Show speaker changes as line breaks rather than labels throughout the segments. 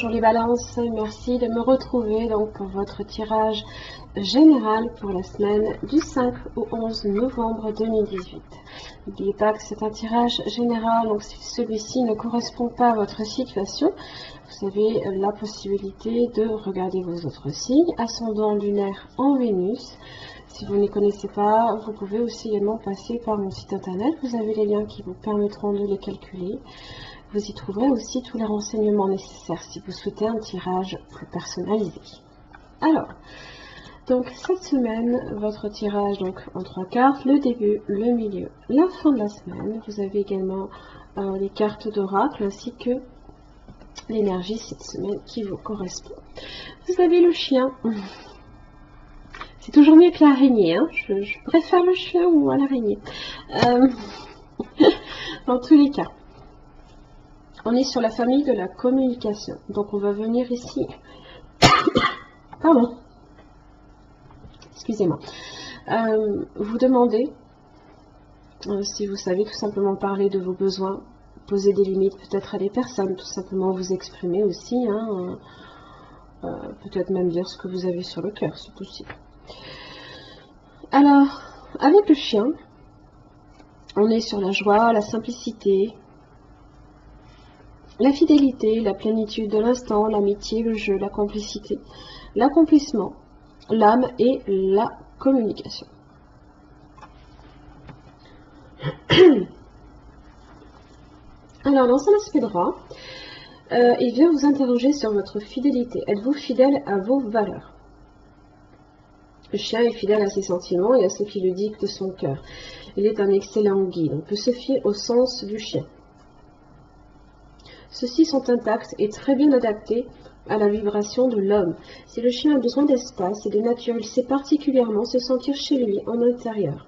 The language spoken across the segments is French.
Bonjour les balances, merci de me retrouver donc pour votre tirage général pour la semaine du 5 au 11 novembre 2018. N'oubliez pas que c'est un tirage général, donc si celui-ci ne correspond pas à votre situation, vous avez la possibilité de regarder vos autres signes, ascendant lunaire en Vénus. Si vous ne les connaissez pas, vous pouvez aussi également passer par mon site internet, vous avez les liens qui vous permettront de les calculer. Vous y trouverez aussi tous les renseignements nécessaires si vous souhaitez un tirage plus personnalisé. Alors, donc cette semaine, votre tirage donc en 3 cartes, le début, le milieu, la fin de la semaine. Vous avez également les cartes d'oracle ainsi que l'énergie cette semaine qui vous correspond. Vous avez le chien. C'est toujours mieux que l'araignée, hein. Je préfère le chien ou à l'araignée. Dans tous les cas. On est sur la famille de la communication. Donc on va venir ici. Pardon. Excusez-moi. Vous demandez si vous savez tout simplement parler de vos besoins, poser des limites peut-être à des personnes, tout simplement vous exprimer aussi. Hein, peut-être même dire ce que vous avez sur le cœur, c'est possible. Alors, avec le chien, on est sur la joie, la simplicité, la fidélité, la plénitude de l'instant, l'amitié, le jeu, la complicité, l'accomplissement, l'âme et la communication. Alors, dans son aspect droit, il vient vous interroger sur votre fidélité. Êtes-vous fidèle à vos valeurs? Le chien est fidèle à ses sentiments et à ce qui le dicte son cœur. Il est un excellent guide. On peut se fier au sens du chien. Ceux-ci sont intacts et très bien adaptés à la vibration de l'homme. Si le chien a besoin d'espace et de nature, il sait particulièrement se sentir chez lui en intérieur.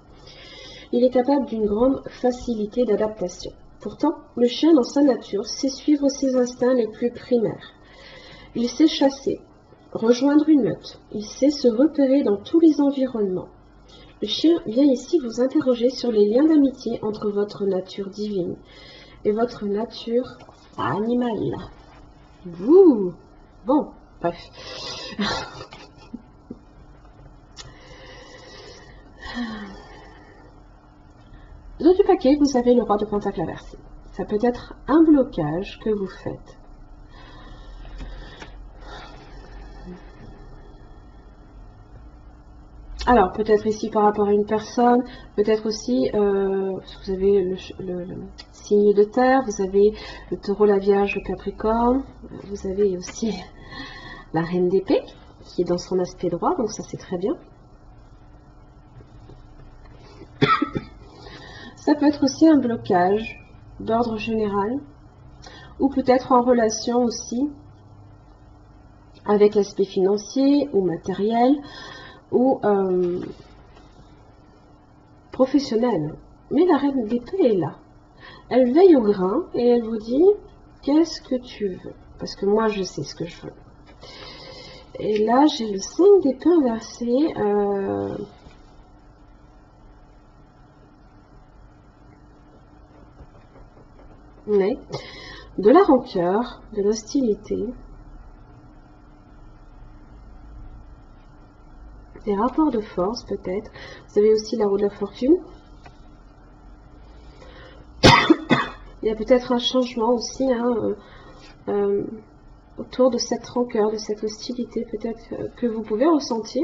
Il est capable d'une grande facilité d'adaptation. Pourtant, le chien dans sa nature sait suivre ses instincts les plus primaires. Il sait chasser, rejoindre une meute. Il sait se repérer dans tous les environnements. Le chien vient ici vous interroger sur les liens d'amitié entre votre nature divine et votre nature animale. Ouh, bon, bref. Dans du paquet, vous avez le roi de pentacle inversé. Ça peut être un blocage que vous faites. Alors, peut-être ici par rapport à une personne, peut-être aussi, vous avez le signe de terre, vous avez le taureau, la vierge, le capricorne, vous avez aussi la reine d'épée, qui est dans son aspect droit, donc ça c'est très bien. Ça peut être aussi un blocage d'ordre général, ou peut-être en relation aussi avec l'aspect financier ou matériel, ou professionnel. Mais la reine d'épée est là. Elle veille au grain et elle vous dit qu'est-ce que tu veux, parce que moi je sais ce que je veux. Et là j'ai le 5 d'épée inversé. Mais de la rancœur, de l'hostilité, des rapports de force peut-être. Vous avez aussi la roue de la fortune. Il y a peut-être un changement aussi autour de cette rancœur, de cette hostilité peut-être que vous pouvez ressentir.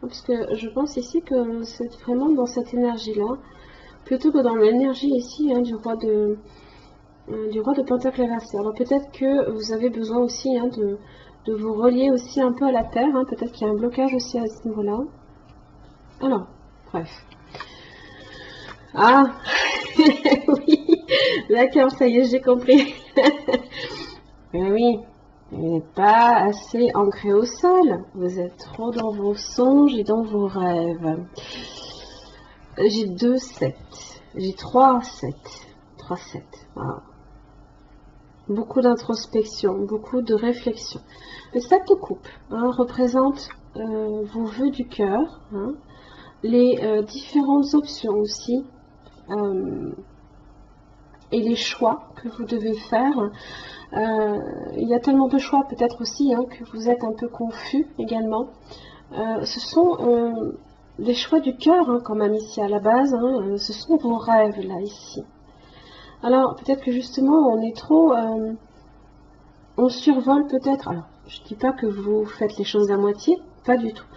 Parce que je pense ici que c'est vraiment dans cette énergie-là, plutôt que dans l'énergie ici du roi de pentacle inversé. Alors peut-être que vous avez besoin aussi de vous relier aussi un peu à la terre. Peut-être qu'il y a un blocage aussi à ce niveau-là. Alors, bref. Ah, oui, d'accord, ça y est, j'ai compris. Mais oui, vous n'êtes pas assez ancré au sol. Vous êtes trop dans vos songes et dans vos rêves. J'ai 2 7. J'ai 3 7. 3 7. Wow. Beaucoup d'introspection, beaucoup de réflexion. Le 7 de coupe représente vos vœux du cœur, les différentes options aussi et les choix que vous devez faire. Il y a tellement de choix peut-être aussi que vous êtes un peu confus également. Ce sont des choix du cœur quand même ici à la base. Ce sont vos rêves là ici. Alors peut-être que justement on est trop... on survole peut-être. Alors je dis pas que vous faites les choses à moitié, pas du tout.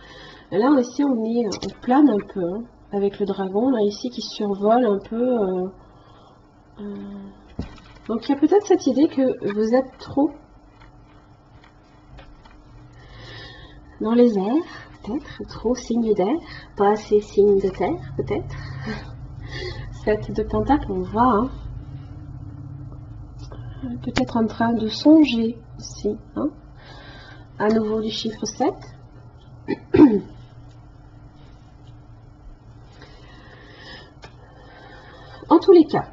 Là ici on plane un peu avec le dragon là ici qui survole un peu. Donc il y a peut-être cette idée que vous êtes trop dans les airs, peut-être, trop signe d'air, pas assez signe de terre, peut-être. 7 de pentacle, on voit, peut-être en train de songer aussi, à nouveau du chiffre 7. En tous les cas,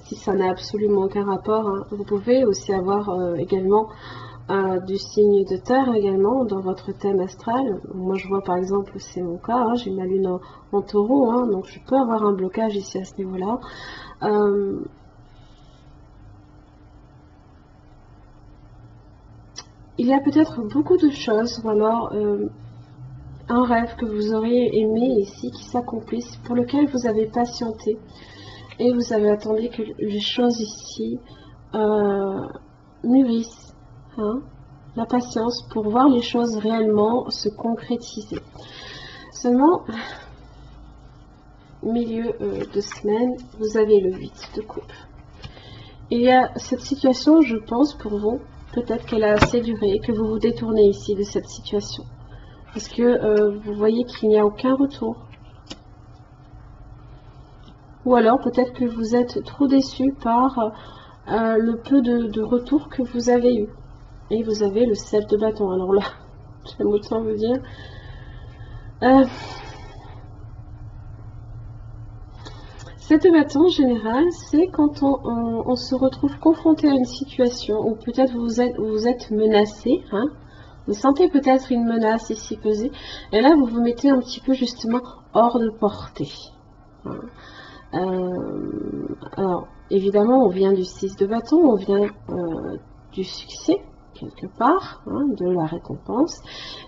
si ça n'a absolument aucun rapport, vous pouvez aussi avoir également du signe de terre également dans votre thème astral. Moi je vois par exemple, c'est mon cas, j'ai ma lune en taureau, donc je peux avoir un blocage ici à ce niveau-là. Il y a peut-être beaucoup de choses, ou alors un rêve que vous auriez aimé ici qui s'accomplisse, pour lequel vous avez patienté et vous avez attendu que les choses ici mûrissent. La patience pour voir les choses réellement se concrétiser. Seulement, milieu de semaine, vous avez le 8 de coupe. Il y a cette situation, je pense, pour vous, peut-être qu'elle a assez duré, que vous vous détournez ici de cette situation. Parce que vous voyez qu'il n'y a aucun retour. Ou alors peut-être que vous êtes trop déçu par le peu de retour que vous avez eu. Et vous avez le 7 de bâton. Alors là, j'aime autant vous dire. 7 de bâton en général, c'est quand on se retrouve confronté à une situation où peut-être vous êtes menacé. Vous sentez peut-être une menace ici peser. Et là, vous vous mettez un petit peu justement hors de portée. Alors, évidemment, on vient du 6 de bâton, on vient du succès, quelque part, de la récompense.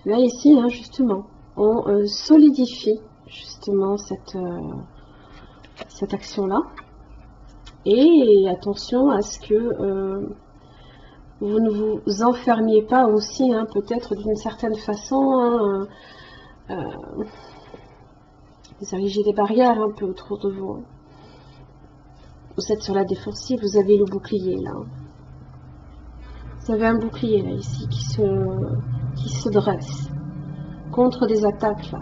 Là, ici, justement, on solidifie justement cette action-là. Et attention à ce que vous ne vous enfermiez pas aussi, peut-être d'une certaine façon, vous érigez des barrières un peu autour de vous. Vous êtes sur la défensive, vous avez le bouclier là. Vous avez un bouclier là ici qui se dresse contre des attaques là.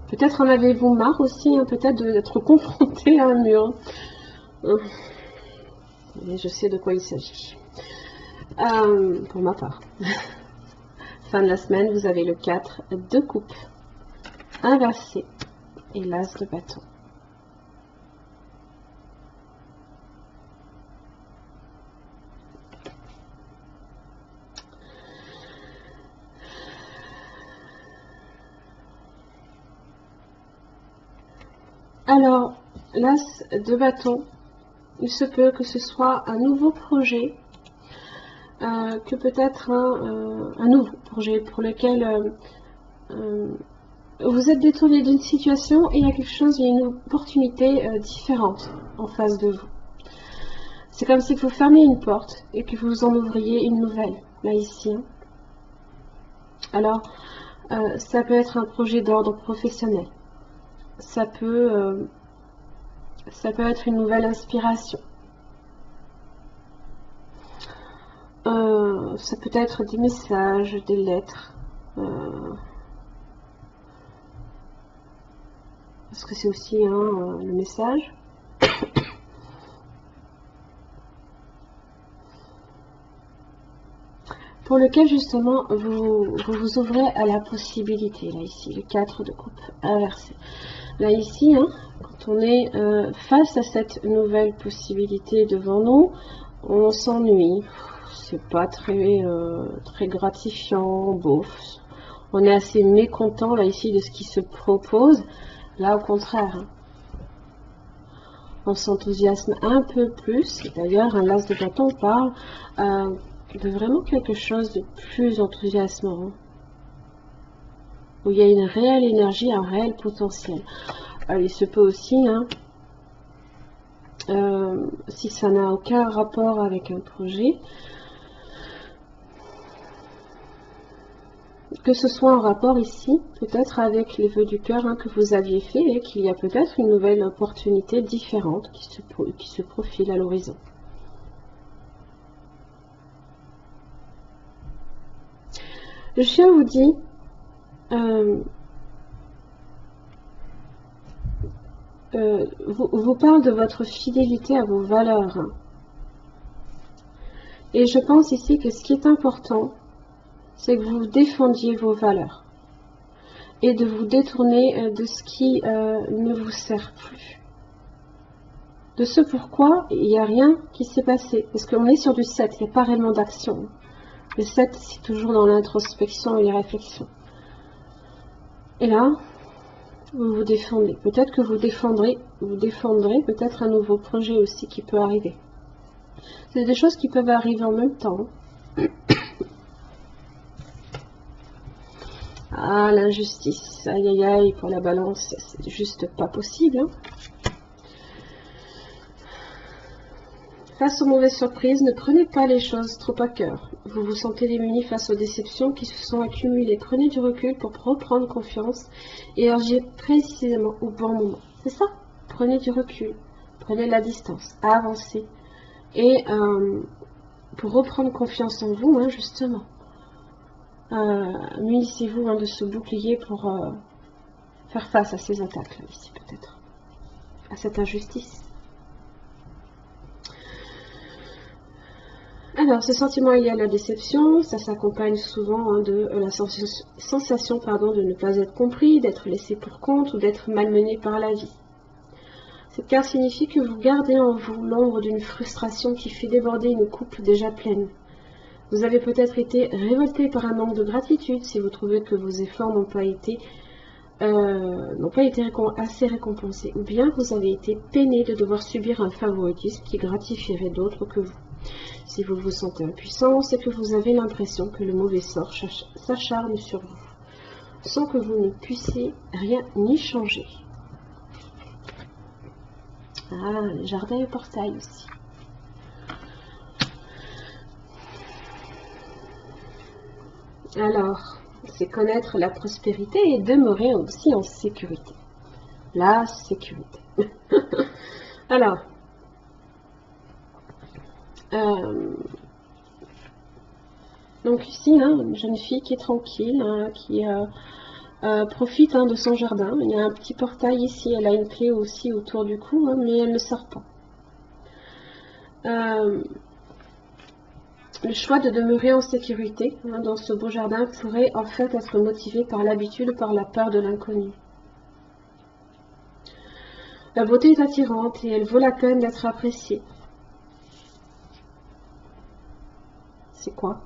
Peut-être en avez-vous marre aussi, peut-être d'être confronté à un mur. Et je sais de quoi il s'agit. Pour ma part. Fin de la semaine, vous avez le 4 de coupe inversé et l'as de bâton. Alors, l'as de bâton, il se peut que ce soit un nouveau projet, que peut-être un nouveau projet pour lequel vous êtes détourné d'une situation et il y a quelque chose, il y a une opportunité différente en face de vous. C'est comme si vous fermiez une porte et que vous en ouvriez une nouvelle, là ici. Alors, ça peut être un projet d'ordre professionnel. Ça peut être une nouvelle inspiration. Ça peut être des messages, des lettres. Parce que c'est aussi le message. Pour lequel justement vous ouvrez à la possibilité. Là ici, le 4 de coupe inversé. Là ici, quand on est face à cette nouvelle possibilité devant nous, on s'ennuie. C'est pas très gratifiant, bof. on est assez mécontent là ici de ce qui se propose. Là au contraire, hein, on s'enthousiasme un peu plus. D'ailleurs, un l'as de bâton parle de vraiment quelque chose de plus enthousiasmant, hein, où il y a une réelle énergie, un réel potentiel. Il se peut aussi, hein, si ça n'a aucun rapport avec un projet, que ce soit en rapport ici, peut-être avec les vœux du cœur, hein, que vous aviez fait, et qu'il y a peut-être une nouvelle opportunité différente qui se profile à l'horizon. Le chien vous dit, vous parle de votre fidélité à vos valeurs. Et je pense ici que ce qui est important, c'est que vous défendiez vos valeurs et de vous détourner de ce qui ne vous sert plus. De ce pourquoi il n'y a rien qui s'est passé. Parce qu'on est sur du 7, il n'y a pas réellement d'action. Le 7, c'est toujours dans l'introspection et les réflexions. Et là, vous vous défendez. Peut-être que vous défendrez peut-être un nouveau projet aussi qui peut arriver. C'est des choses qui peuvent arriver en même temps. Ah, l'injustice. Aïe, aïe, aïe, pour la balance, c'est juste pas possible. Hein. Face aux mauvaises surprises, ne prenez pas les choses trop à cœur. Vous vous sentez démuni face aux déceptions qui se sont accumulées. Prenez du recul pour reprendre confiance et agir précisément au bon moment. C'est ça. Prenez du recul. Prenez la distance. Avancez. Et pour reprendre confiance en vous, hein, justement, munissez-vous, hein, de ce bouclier pour faire face à ces attaques, là, ici, peut-être. À cette injustice. Alors, ce sentiment lié à la déception, ça s'accompagne souvent, hein, de la sensation de ne pas être compris, d'être laissé pour compte ou d'être malmené par la vie. Cette carte signifie que vous gardez en vous l'ombre d'une frustration qui fait déborder une coupe déjà pleine. Vous avez peut-être été révolté par un manque de gratitude si vous trouvez que vos efforts n'ont pas été assez récompensés, ou bien vous avez été peiné de devoir subir un favoritisme qui gratifierait d'autres que vous. Si vous vous sentez impuissant, c'est que vous avez l'impression que le mauvais sort s'acharne sur vous, sans que vous ne puissiez rien y changer. Ah, le jardin et portail aussi. Alors, c'est connaître la prospérité et demeurer aussi en sécurité. La sécurité. Alors, donc ici, hein, une jeune fille qui est tranquille, hein, qui profite, hein, de son jardin. Il y a un petit portail ici, elle a une clé aussi autour du cou, hein, mais elle ne sort pas. Le choix de demeurer en sécurité, hein, dans ce beau jardin pourrait en fait être motivé par l'habitude ou par la peur de l'inconnu. La beauté est attirante et elle vaut la peine d'être appréciée. C'est quoi?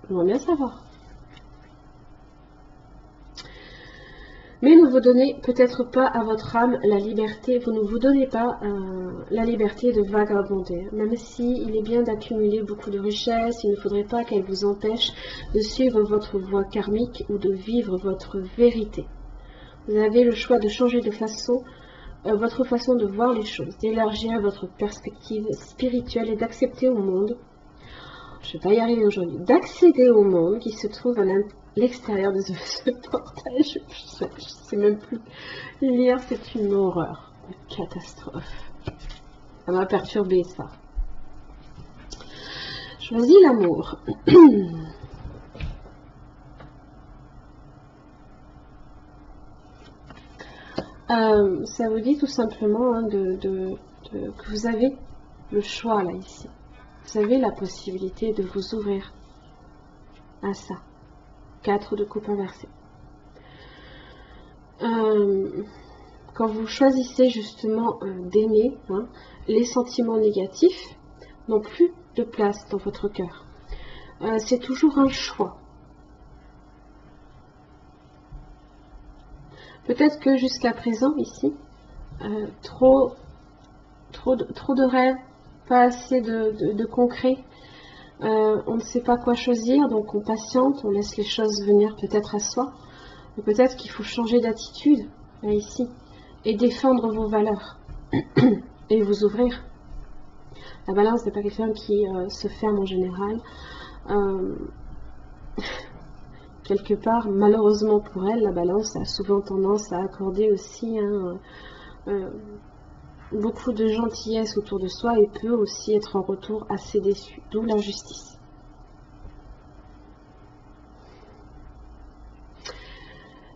On va bien savoir. Mais ne vous donnez peut-être pas à votre âme la liberté, vous ne vous donnez pas la liberté de vagabonder. Même si il est bien d'accumuler beaucoup de richesses, il ne faudrait pas qu'elle vous empêche de suivre votre voie karmique ou de vivre votre vérité. Vous avez le choix de changer de façon, votre façon de voir les choses, d'élargir votre perspective spirituelle et d'accepter au monde, je ne vais pas y arriver aujourd'hui, d'accéder au monde qui se trouve à l'extérieur de ce portail. Je ne sais même plus lire, c'est une horreur, une catastrophe. Ça m'a perturbé, ça. Choisis l'amour. Ça vous dit tout simplement, hein, que vous avez le choix là ici. Vous avez la possibilité de vous ouvrir à ça. 4 de coupe inversée. Quand vous choisissez justement d'aimer, hein, les sentiments négatifs n'ont plus de place dans votre cœur. C'est toujours un choix. Peut-être que jusqu'à présent, ici, trop de rêves, pas assez de concret. On ne sait pas quoi choisir, donc on patiente, on laisse les choses venir peut-être à soi. Mais peut-être qu'il faut changer d'attitude, là, ici, et défendre vos valeurs, et vous ouvrir. La balance n'est pas quelqu'un qui se ferme en général. Quelque part, malheureusement pour elle, la balance a souvent tendance à accorder aussi beaucoup de gentillesse autour de soi et peut aussi être en retour assez déçu, d'où l'injustice.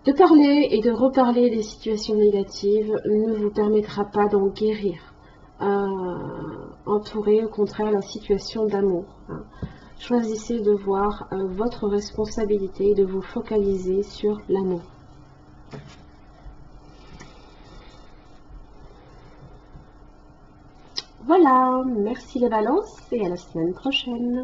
De parler et de reparler des situations négatives ne vous permettra pas d'en guérir. Entourez au contraire la situation d'amour. Choisissez de voir votre responsabilité et de vous focaliser sur l'amour. Voilà, merci les balances et à la semaine prochaine.